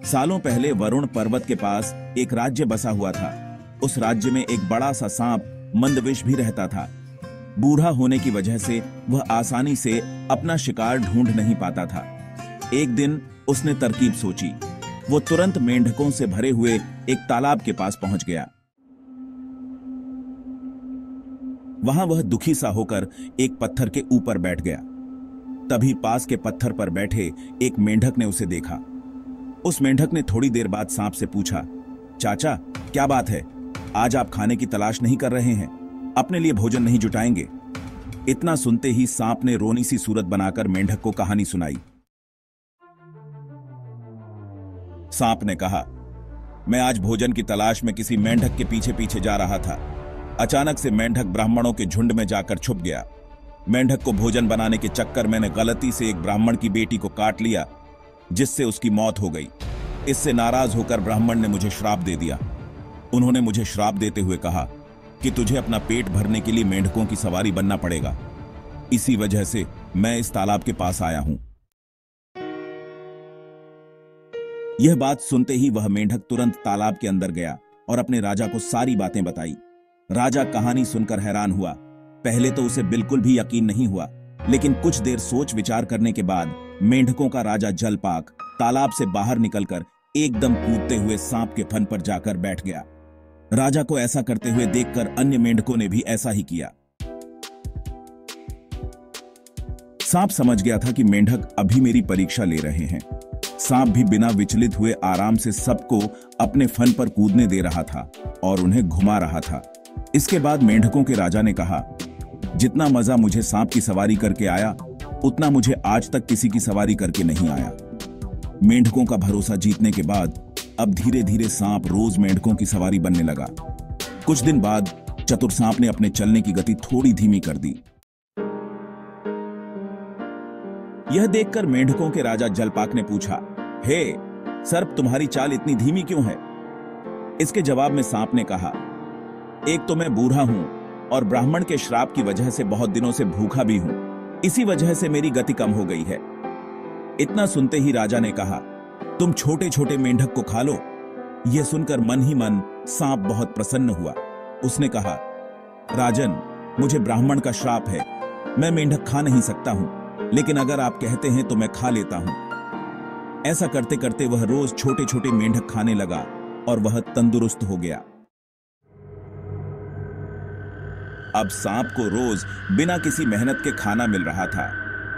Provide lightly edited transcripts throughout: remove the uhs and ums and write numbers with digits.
सालों पहले वरुण पर्वत के पास एक राज्य बसा हुआ था। उस राज्य में एक बड़ा सा सांप मंदविष भी रहता था। बूढ़ा होने की वजह से वह आसानी से अपना शिकार ढूंढ नहीं पाता था। एक दिन उसने तरकीब सोची। वो तुरंत मेंढकों से भरे हुए एक तालाब के पास पहुंच गया। वहां वह दुखी सा होकर एक पत्थर के ऊपर बैठ गया। तभी पास के पत्थर पर बैठे एक मेंढक ने उसे देखा। उस मेंढक ने थोड़ी देर बाद सांप से पूछा, चाचा, क्या बात है? आज आप खाने की तलाश नहीं कर रहे हैं? अपने लिए भोजन नहीं जुटाएंगे? इतना सुनते ही सांप ने रोनी सी सूरत बनाकर मेंढक को कहानी सुनाई। सांप ने कहा, मैं आज भोजन की तलाश में किसी मेंढक के पीछे पीछे जा रहा था। अचानक से मेंढक ब्राह्मणों के झुंड में जाकर छुप गया। मेंढक को भोजन बनाने के चक्कर मैंने गलती से एक ब्राह्मण की बेटी को काट लिया, जिससे उसकी मौत हो गई। इससे नाराज होकर ब्राह्मण ने मुझे श्राप दे दिया। उन्होंने मुझे श्राप देते हुए कहा कि तुझे अपना पेट भरने के लिए मेंढकों की सवारी बनना पड़ेगा। इसी वजह से मैं इस तालाब के पास आया हूं। यह बात सुनते ही वह मेंढक तुरंत तालाब के अंदर गया और अपने राजा को सारी बातें बताई। राजा कहानी सुनकर हैरान हुआ। पहले तो उसे बिल्कुल भी यकीन नहीं हुआ, लेकिन कुछ देर सोच विचार करने के बाद मेंढकों का राजा जलपाक तालाब से बाहर निकलकर एकदम कूदते हुए सांप के फन पर जाकर बैठ गया। राजा को ऐसा करते हुए देखकर अन्य मेंढकों ने भी ऐसा ही किया। सांप समझ गया था कि मेंढक अभी मेरी परीक्षा ले रहे हैं। सांप भी बिना विचलित हुए आराम से सबको अपने फन पर कूदने दे रहा था और उन्हें घुमा रहा था। इसके बाद मेंढकों के राजा ने कहा, जितना मजा मुझे सांप की सवारी करके आया, उतना मुझे आज तक किसी की सवारी करके नहीं आया। मेंढकों का भरोसा जीतने के बाद अब धीरे धीरे सांप रोज मेंढकों की सवारी बनने लगा। कुछ दिन बाद चतुर सांप ने अपने चलने की गति थोड़ी धीमी कर दी। यह देखकर मेंढकों के राजा जलपाक ने पूछा, हे सर्प, तुम्हारी चाल इतनी धीमी क्यों है? इसके जवाब में सांप ने कहा, एक तो मैं बूढ़ा हूं और ब्राह्मण के श्राप की वजह से बहुत दिनों से भूखा भी हूं। इसी वजह से मेरी गति कम हो गई है। इतना सुनते ही राजा ने कहा, तुम छोटे छोटे मेंढक को खा लो। यह सुनकर मन ही मन सांप बहुत प्रसन्न हुआ। उसने कहा, राजन, मुझे ब्राह्मण का श्राप है, मैं मेंढक खा नहीं सकता हूं, लेकिन अगर आप कहते हैं तो मैं खा लेता हूं। ऐसा करते करते वह रोज छोटे छोटे मेंढक खाने लगा और वह तंदुरुस्त हो गया। अब सांप को रोज बिना किसी मेहनत के खाना मिल रहा था।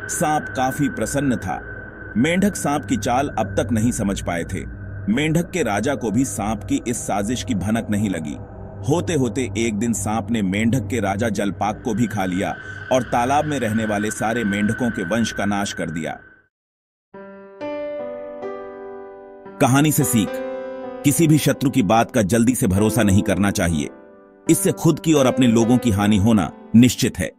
सांप काफी प्रसन्न था। मेंढक सांप की चाल अब तक नहीं समझ पाए थे। मेंढक के राजा को भी सांप की इस साजिश की भनक नहीं लगी। होते होते एक दिन सांप ने मेंढक के राजा जलपाक को भी खा लिया और तालाब में रहने वाले सारे मेंढकों के वंश का नाश कर दिया। कहानी से सीख, किसी भी शत्रु की बात का जल्दी से भरोसा नहीं करना चाहिए। इससे खुद की और अपने लोगों की हानि होना निश्चित है।